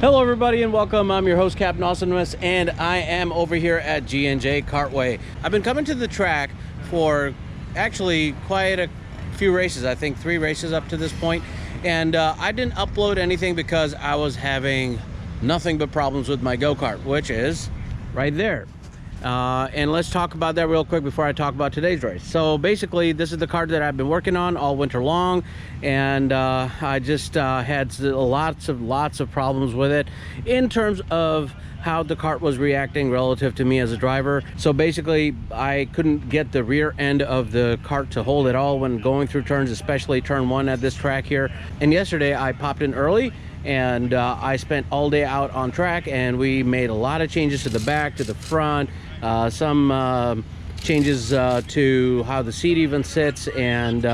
Hello everybody and welcome. I'm your host Captain Awesomeness and I am over here at G&J Kartway. I've been coming to the track for actually quite a few races, I think 3 races up to this point, and I didn't upload anything because I was having nothing but problems with my go-kart, which is right there. And let's talk about that real quick before I talk about today's race. So basically, this is the kart that I've been working on all winter long, and I just had lots of problems with it in terms of how the kart was reacting relative to me as a driver. So basically, I couldn't get the rear end of the kart to hold at all when going through turns, especially turn 1 at this track here. And yesterday, I popped in early, and I spent all day out on track, and we made a lot of changes to the back, to the front, some changes to how the seat even sits, and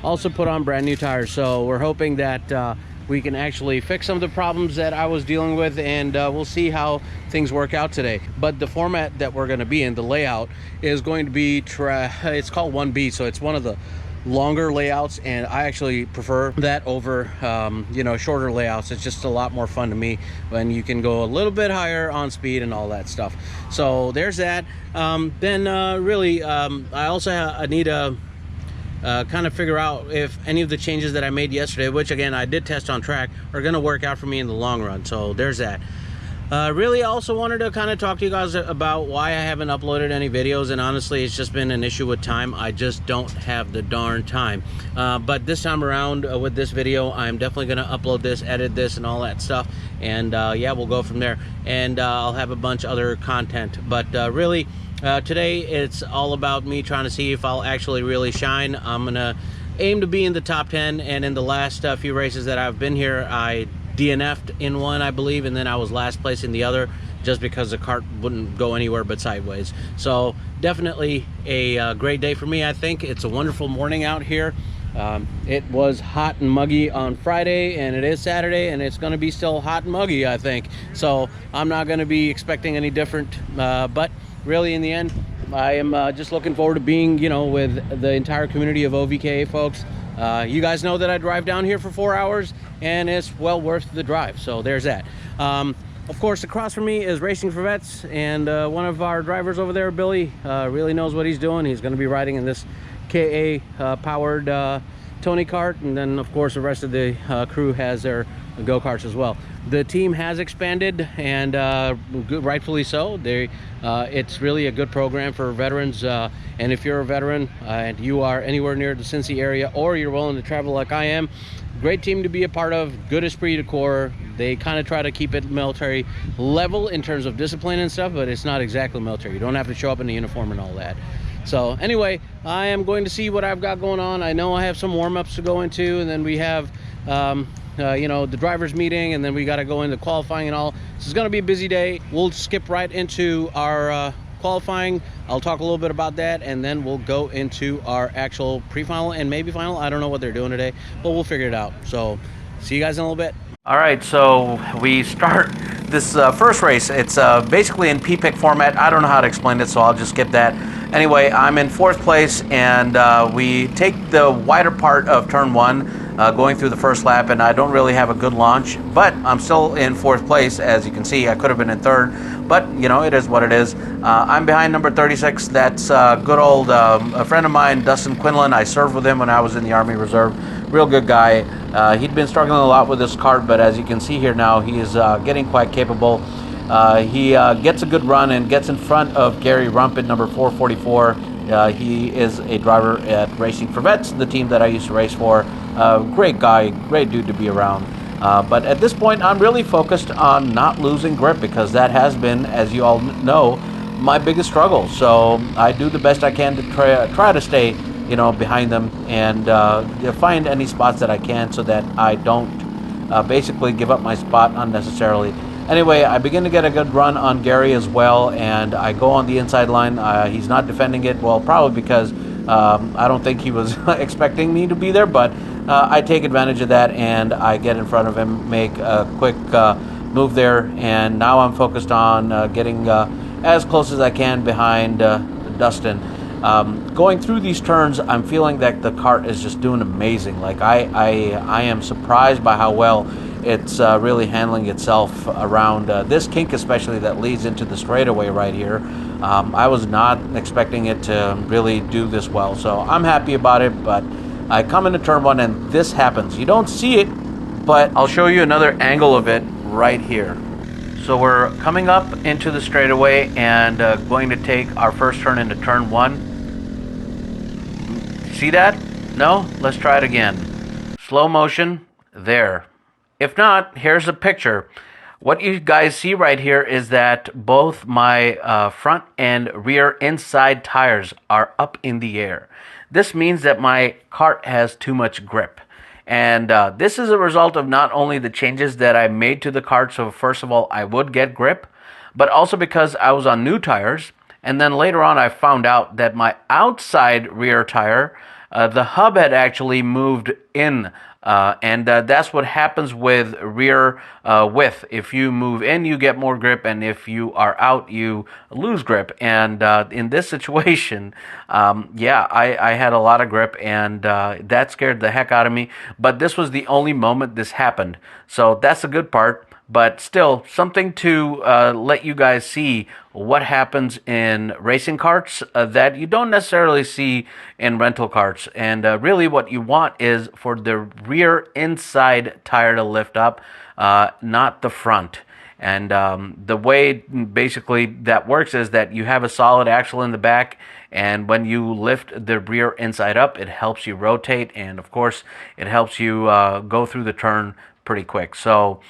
also put on brand new tires. So we're hoping that we can actually fix some of the problems that I was dealing with, and we'll see how things work out today. But the format that we're going to be in, the layout, is going to be it's called 1B, so it's one of the longer layouts, and I actually prefer that over you know, shorter layouts. It's just a lot more fun to me when you can go a little bit higher on speed and all that stuff. So there's that. Then really I also need to kind of figure out if any of the changes that I made yesterday, which again I did test on track, are going to work out for me in the long run. So there's that. Really, I also wanted to kind of talk to you guys about why I haven't uploaded any videos, and honestly, it's just been an issue with time. I just don't have the darn time. But this time around with this video, I'm definitely going to upload this, edit this, and all that stuff. And yeah, we'll go from there. And I'll have a bunch of other content. But really, today it's all about me trying to see if I'll actually really shine. I'm going to aim to be in the top 10, and in the last few races that I've been here, I DNF'd in one, I believe, and then I was last place in the other, just because the kart wouldn't go anywhere but sideways. So definitely a great day for me. I think it's a wonderful morning out here. It was hot and muggy on Friday, and it is Saturday, and it's going to be still hot and muggy, I think. So I'm not going to be expecting any different, but really in the end, I am just looking forward to being, you know, with the entire community of OVKA folks. You guys know that I drive down here for 4 hours, and it's well worth the drive. So there's that. Of course, across from me is Racing for Vets, and one of our drivers over there, Billy, really knows what he's doing. He's going to be riding in this KA powered Tony kart, and then of course the rest of the crew has their go-karts as well. The team has expanded, and rightfully so. It's really a good program for veterans, and if you're a veteran and you are anywhere near the Cincy area, or you're willing to travel like I am, great team to be a part of. Good esprit de corps. They kind of try to keep it military level in terms of discipline and stuff, but it's not exactly military. You don't have to show up in the uniform and all that. So anyway, I am going to see what I've got going on. I know I have some warm-ups to go into, and then we have you know, the drivers meeting, and then we got to go into qualifying and all. This is going to be a busy day. We'll skip right into our qualifying. I'll talk a little bit about that, and then we'll go into our actual pre-final and maybe final. I don't know what they're doing today, but we'll figure it out. So see you guys in a little bit. All right, so we start this first race. It's basically in P-pick format. I don't know how to explain it, so I'll just skip that. Anyway, I'm in 4th place, and we take the wider part of turn 1, going through the first lap, and I don't really have a good launch, but I'm still in 4th place. As you can see, I could have been in 3rd, but you know, it is what it is. I'm behind number 36. That's good old a friend of mine, Dustin Quinlan. I served with him when I was in the Army Reserve. Real good guy. He'd been struggling a lot with this kart, but as you can see here now, he is getting quite capable. He gets a good run and gets in front of Gary Rump at number 444. He is a driver at Racing for Vets, the team that I used to race for. Great guy, great dude to be around. But at this point, I'm really focused on not losing grip, because that has been, as you all know, my biggest struggle. So I do the best I can to try to stay, you know, behind them, and find any spots that I can so that I don't basically give up my spot unnecessarily. Anyway, I begin to get a good run on Gary as well, and I go on the inside line. He's not defending it, well, probably because I don't think he was expecting me to be there, but I take advantage of that, and I get in front of him, make a quick move there, and now I'm focused on getting as close as I can behind Dustin. Going through these turns, I'm feeling that the kart is just doing amazing. Like I am surprised by how well it's really handling itself around this kink, especially that leads into the straightaway right here. I was not expecting it to really do this well, so I'm happy about it. But I come into turn one and this happens. You don't see it, but I'll show you another angle of it right here. So we're coming up into the straightaway and going to take our first turn into turn one. See that? No? Let's try it again. Slow motion. There. If not, here's a picture. What you guys see right here is that both my front and rear inside tires are up in the air. This means that my kart has too much grip. And this is a result of not only the changes that I made to the kart, so first of all, I would get grip, but also because I was on new tires. And then later on, I found out that my outside rear tire, the hub had actually moved in. And that's what happens with rear width. If you move in, you get more grip, and if you are out, you lose grip. And in this situation, yeah, I had a lot of grip, and that scared the heck out of me. But this was the only moment this happened. So that's the good part. But still, something to let you guys see what happens in racing karts that you don't necessarily see in rental karts. And really what you want is for the rear inside tire to lift up, not the front. And the way basically that works is that you have a solid axle in the back, and when you lift the rear inside up, it helps you rotate, and of course, it helps you go through the turn pretty quick. So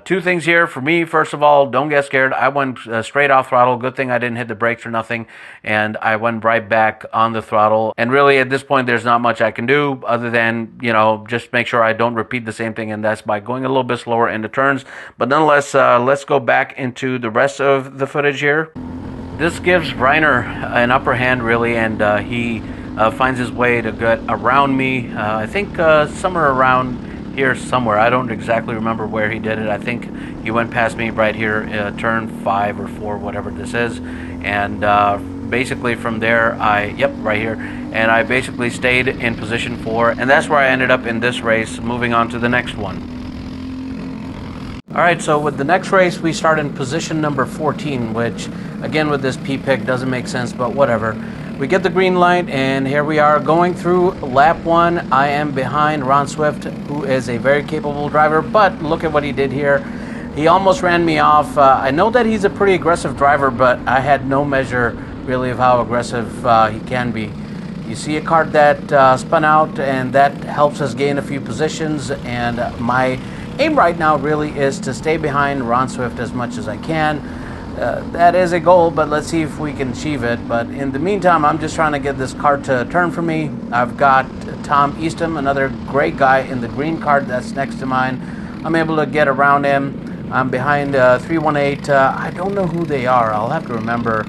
two things here for me. First of all, don't get scared. I went straight off throttle. Good thing I didn't hit the brakes or nothing, and I went right back on the throttle. And really at this point there's not much I can do other than, you know, just make sure I don't repeat the same thing, and that's by going a little bit slower in the turns. But nonetheless, let's go back into the rest of the footage here. This gives Reiner an upper hand really, and he finds his way to get around me. I think somewhere around here somewhere. I don't exactly remember where he did it. I think he went past me right here, turn 5 or 4, whatever this is. And basically from there, right here. And I basically stayed in position 4. And that's where I ended up in this race, moving on to the next one. Alright, so with the next race, we start in position number 14, which, again, with this P-pick doesn't make sense, but whatever. We get the green light, and here we are going through lap 1. I am behind Ron Swift, who is a very capable driver, but look at what he did here. He almost ran me off. I know that he's a pretty aggressive driver, but I had no measure, really, of how aggressive he can be. You see a kart that spun out, and that helps us gain a few positions, and my aim right now really is to stay behind Ron Swift as much as I can. That is a goal, but let's see if we can achieve it. But in the meantime, I'm just trying to get this kart to turn for me. I've got Tom Eastham, another great guy in the green kart that's next to mine. I'm able to get around him. I'm behind 318. I don't know who they are. I'll have to remember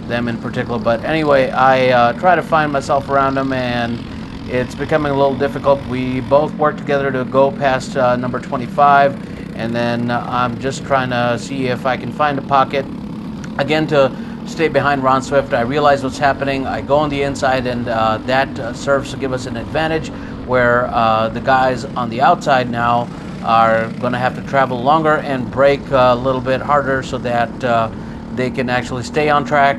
them in particular. But anyway, I try to find myself around them, and it's becoming a little difficult. We both work together to go past number 25. And then I'm just trying to see if I can find a pocket, again, to stay behind Ron Swift. I realize what's happening. I go on the inside, and that serves to give us an advantage where the guys on the outside now are going to have to travel longer and brake a little bit harder so that they can actually stay on track.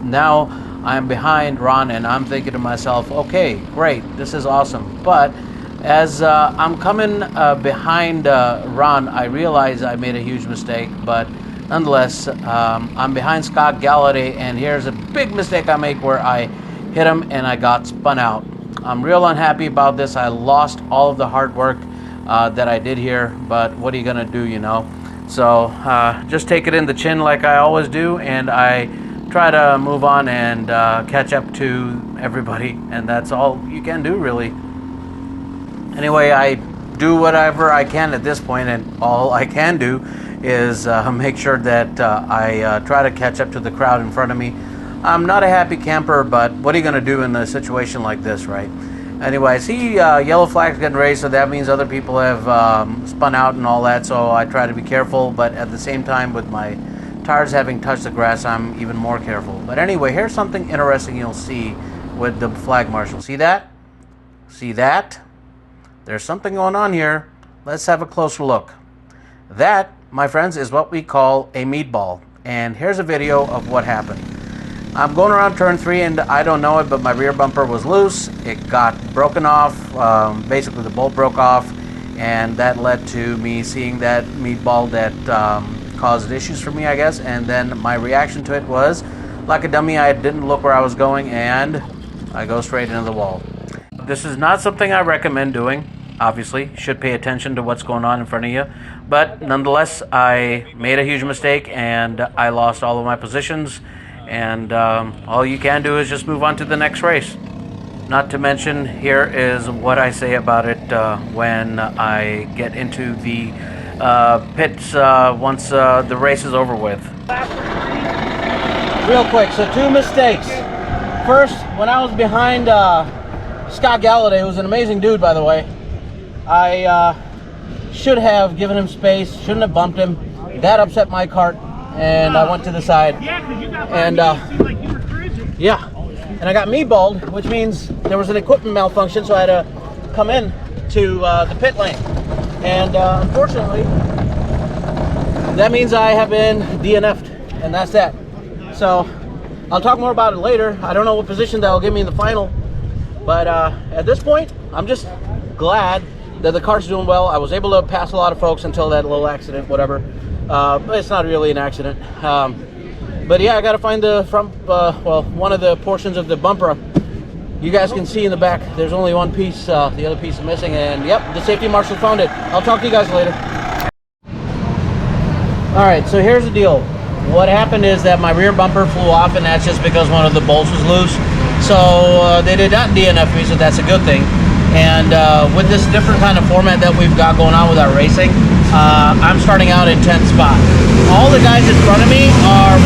Now I'm behind Ron, and I'm thinking to myself, okay, great, this is awesome. But as I'm coming behind Ron, I realize I made a huge mistake, but nonetheless, I'm behind Scott Galladay, and here's a big mistake I make where I hit him and I got spun out. I'm real unhappy about this. I lost all of the hard work that I did here, but what are you gonna do, you know? So just take it in the chin like I always do, and I try to move on and catch up to everybody, and that's all you can do, really. Anyway, I do whatever I can at this point, and all I can do is make sure that I try to catch up to the crowd in front of me. I'm not a happy camper, but what are you going to do in a situation like this, right? Anyway, I see yellow flags getting raised, so that means other people have spun out and all that, so I try to be careful, but at the same time, with my tires having touched the grass, I'm even more careful. But anyway, here's something interesting you'll see with the flag marshal. See that? See that? There's something going on here. let's have a closer look. That, my friends, is what we call a meatball. And here's a video of what happened. I'm going around turn 3 and I don't know it, but my rear bumper was loose. It got broken off. Basically the bolt broke off, and that led to me seeing that meatball that caused issues for me, I guess. And then my reaction to it was, like a dummy, I didn't look where I was going and I go straight into the wall. This is not something I recommend doing. Obviously, should pay attention to what's going on in front of you. But nonetheless, I made a huge mistake and I lost all of my positions. And all you can do is just move on to the next race. Not to mention, here is what I say about it when I get into the pits once the race is over with. Real quick, so 2 mistakes. First, when I was behind Scott Galladay, who was an amazing dude, by the way, I should have given him space, shouldn't have bumped him. That upset my cart, and I went to the side. Yeah, because you got and like you were cruising. yeah, and I got meatballed, which means there was an equipment malfunction, so I had to come in to the pit lane. And unfortunately, that means I have been DNF'd, and that's that. So I'll talk more about it later. I don't know what position that will give me in the final, but at this point, I'm just glad that the car's doing well. I was able to pass a lot of folks until that little accident, whatever. But it's not really an accident. But yeah, I got to find the front, well, one of the portions of the bumper. You guys can see in the back, there's only one piece. The other piece is missing, and yep, the safety marshal found it. I'll talk to you guys later. All right, so here's the deal. What happened is that my rear bumper flew off, and that's just because one of the bolts was loose. So they did not DNF me, so that's a good thing. And with this different kind of format that we've got going on with our racing, I'm starting out in 10th spot. All the guys in front of me are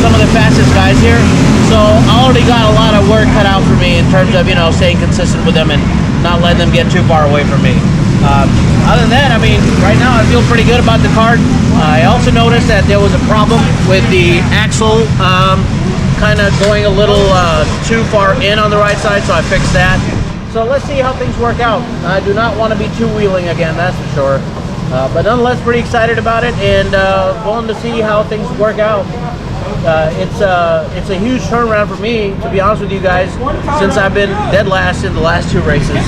some of the fastest guys here, so I already got a lot of work cut out for me in terms of, you know, staying consistent with them and not letting them get too far away from me. Other than that, I mean, right now I feel pretty good about the car. I also noticed that there was a problem with the axle kind of going a little too far in on the right side, so I fixed that. So let's see how things work out. I do not want to be two-wheeling again, that's for sure. But nonetheless, pretty excited about it and willing to see how things work out. It's a huge turnaround for me, to be honest with you guys, since I've been dead last in the last 2 races.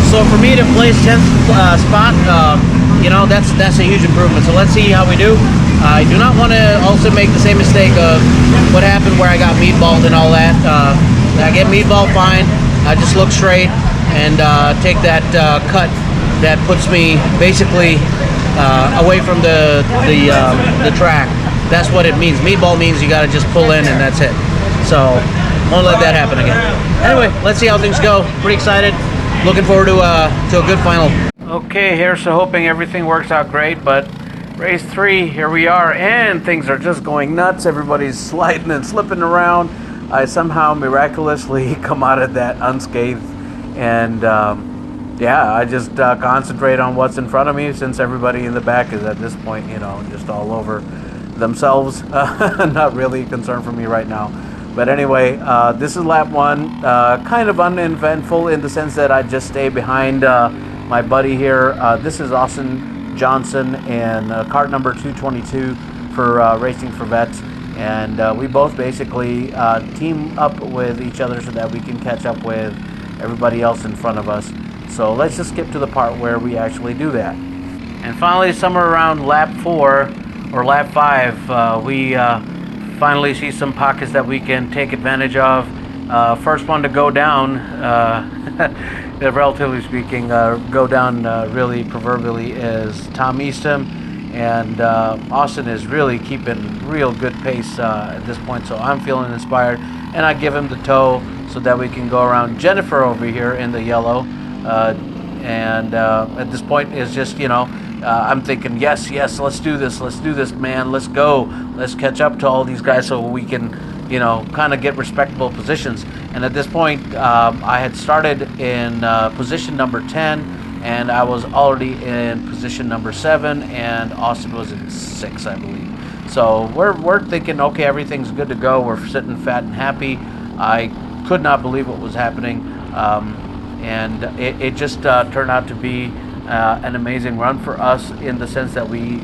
So for me to place 10th spot, you know, that's a huge improvement. So let's see how we do. I do not want to also make the same mistake of what happened where I got meatballed and all that. I get meatball fine. I just look straight and take that cut that puts me basically away from the track. That's what it means. Meatball means you got to just pull in and that's it. So won't let that happen again. Anyway, let's see how things go. Pretty excited. Looking forward to a good final. Okay, here, so hoping everything works out great, but race 3, here we are, and things are just going nuts. Everybody's sliding and slipping around. I somehow miraculously come out of that unscathed, and yeah, I just concentrate on what's in front of me, since everybody in the back is at this point, you know, just all over themselves. Not really a concern for me right now. But anyway, this is lap 1, kind of uneventful in the sense that I just stay behind my buddy here. This is Austin Johnson and cart number 222 for Racing for Vets. And we both basically team up with each other so that we can catch up with everybody else in front of us. So let's just skip to the part where we actually do that. And finally, somewhere around lap 4 or lap 5, we finally see some pockets that we can take advantage of. First one to go down, relatively speaking, go down really proverbially is Tom Eastham. And Austin is really keeping real good pace at this point, so I'm feeling inspired. And I give him the tow so that we can go around Jennifer over here in the yellow. And at this point is just, you know, I'm thinking, yes, let's do this, man, let's go. Let's catch up to all these guys so we can, you know, kind of get respectable positions. And at this point, I had started in position number 10. And I was already in position number 7, and Austin was in 6, I believe. So we're thinking, okay, everything's good to go. We're sitting fat and happy. I could not believe what was happening, and it just turned out to be an amazing run for us in the sense that we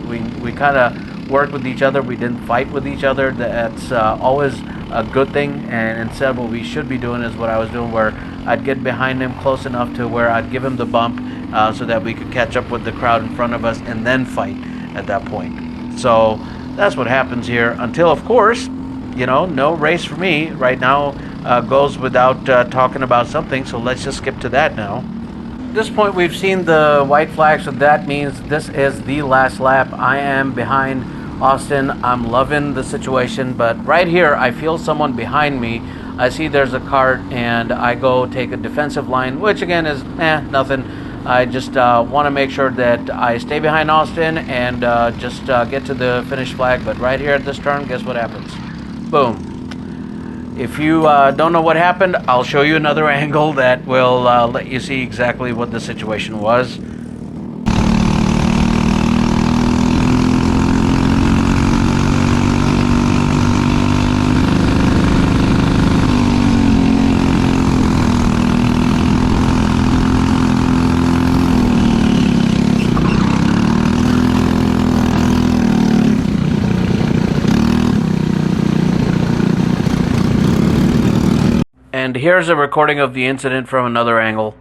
kind of worked with each other. We didn't fight with each other. That's always a good thing. And instead, what we should be doing is what I was doing, where I'd get behind him close enough to where I'd give him the bump so that we could catch up with the crowd in front of us and then fight at that point. So that's what happens here until, of course, no race for me right now goes without talking about something. So let's just skip to that now. At this point, we've seen the white flag, so that means this is the last lap. I am behind Austin. I'm loving the situation, but right here, I feel someone behind me. I see there's a cart, and I go take a defensive line, which again is nothing. I just want to make sure that I stay behind Austin and just get to the finish flag. But right here at this turn, guess what happens? Boom. If you don't know what happened, I'll show you another angle that will let you see exactly what the situation was. And here's a recording of the incident from another angle.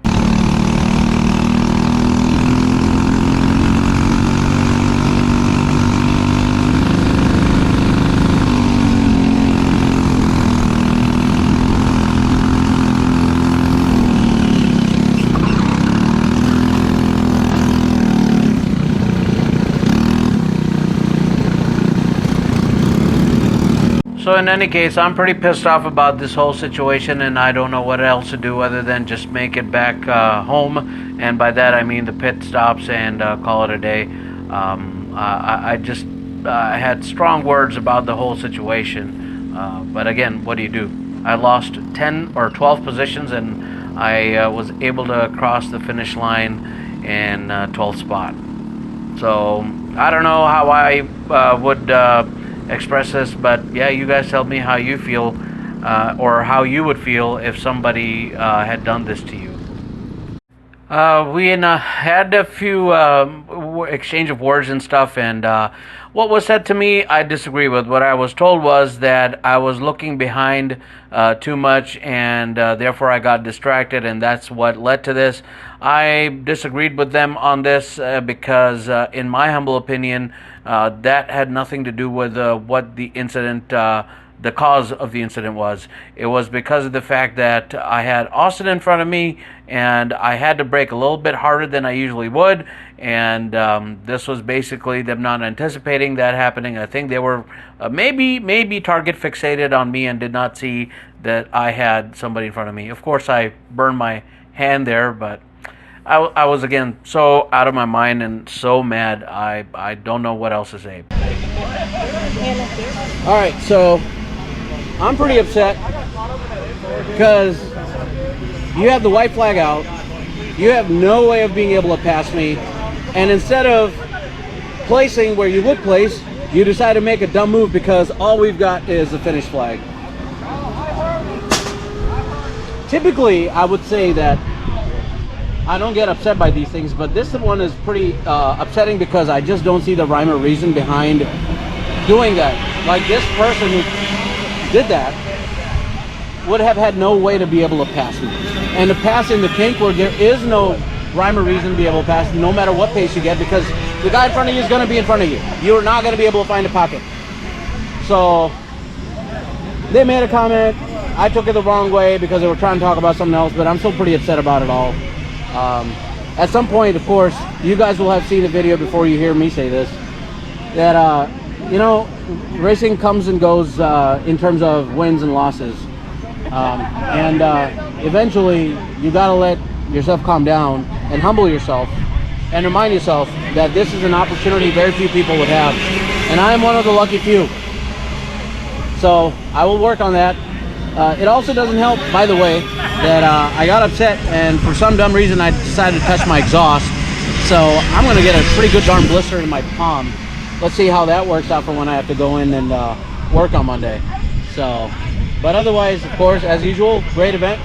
So in any case, I'm pretty pissed off about this whole situation, and I don't know what else to do other than just make it back home. And by that I mean the pit stops and call it a day. I just had strong words about the whole situation. But again, what do you do? I lost 10 or 12 positions, and I was able to cross the finish line in 12th spot. So I don't know how I would express this, but yeah, you guys tell me how you feel or how you would feel if somebody had done this to you. We had a few exchange of words and stuff, and what was said to me I disagree with. What I was told was that I was looking behind too much, and therefore I got distracted, and that's what led to this. I disagreed with them on this because in my humble opinion, that had nothing to do with what the incident, the cause of the incident was. It was because of the fact that I had Austin in front of me, and I had to brake a little bit harder than I usually would, and this was basically them not anticipating that happening. I think they were maybe target fixated on me and did not see that I had somebody in front of me. Of course, I burned my hand there, but I was, again, so out of my mind and so mad, I don't know what else to say. All right, so I'm pretty upset because you have the white flag out. You have no way of being able to pass me. And instead of placing where you would place, you decide to make a dumb move because all we've got is the finish flag. Typically, I would say that I don't get upset by these things, but this one is pretty upsetting because I just don't see the rhyme or reason behind doing that. Like, this person who did that would have had no way to be able to pass me. And to pass in the kink where there is no rhyme or reason to be able to pass, no matter what pace you get, because the guy in front of you is going to be in front of you. You're not going to be able to find a pocket. So they made a comment. I took it the wrong way because they were trying to talk about something else, but I'm still pretty upset about it all. At some point, of course, you guys will have seen the video before you hear me say this, that, racing comes and goes in terms of wins and losses. And eventually, you got to let yourself calm down and humble yourself and remind yourself that this is an opportunity very few people would have. And I am one of the lucky few. So I will work on that. It also doesn't help, by the way, that I got upset and for some dumb reason I decided to touch my exhaust. So I'm going to get a pretty good darn blister in my palm. Let's see how that works out for when I have to go in and work on Monday. So, but otherwise, of course, as usual, great event.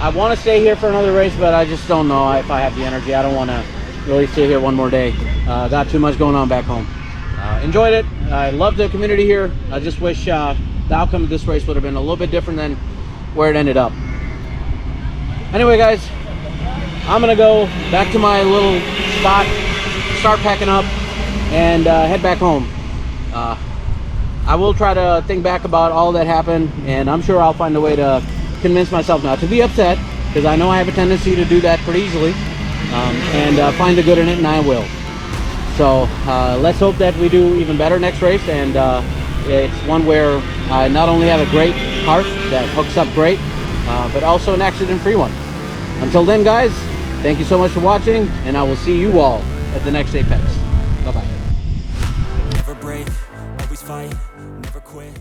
I want to stay here for another race, but I just don't know if I have the energy. I don't want to really stay here one more day. Got too much going on back home. Enjoyed it. I love the community here. I just wish the outcome of this race would have been a little bit different than where it ended up. Anyway, guys, I'm gonna go back to my little spot, start packing up, and head back home. I will try to think back about all that happened, and I'm sure I'll find a way to convince myself not to be upset, because I know I have a tendency to do that pretty easily, and find the good in it, and I will. So let's hope that we do even better next race, and it's one where I not only have a great cart that hooks up great, but also an accident-free one. Until then, guys, thank you so much for watching, and I will see you all at the next Apex. Bye-bye. Never break, always fight, never quit.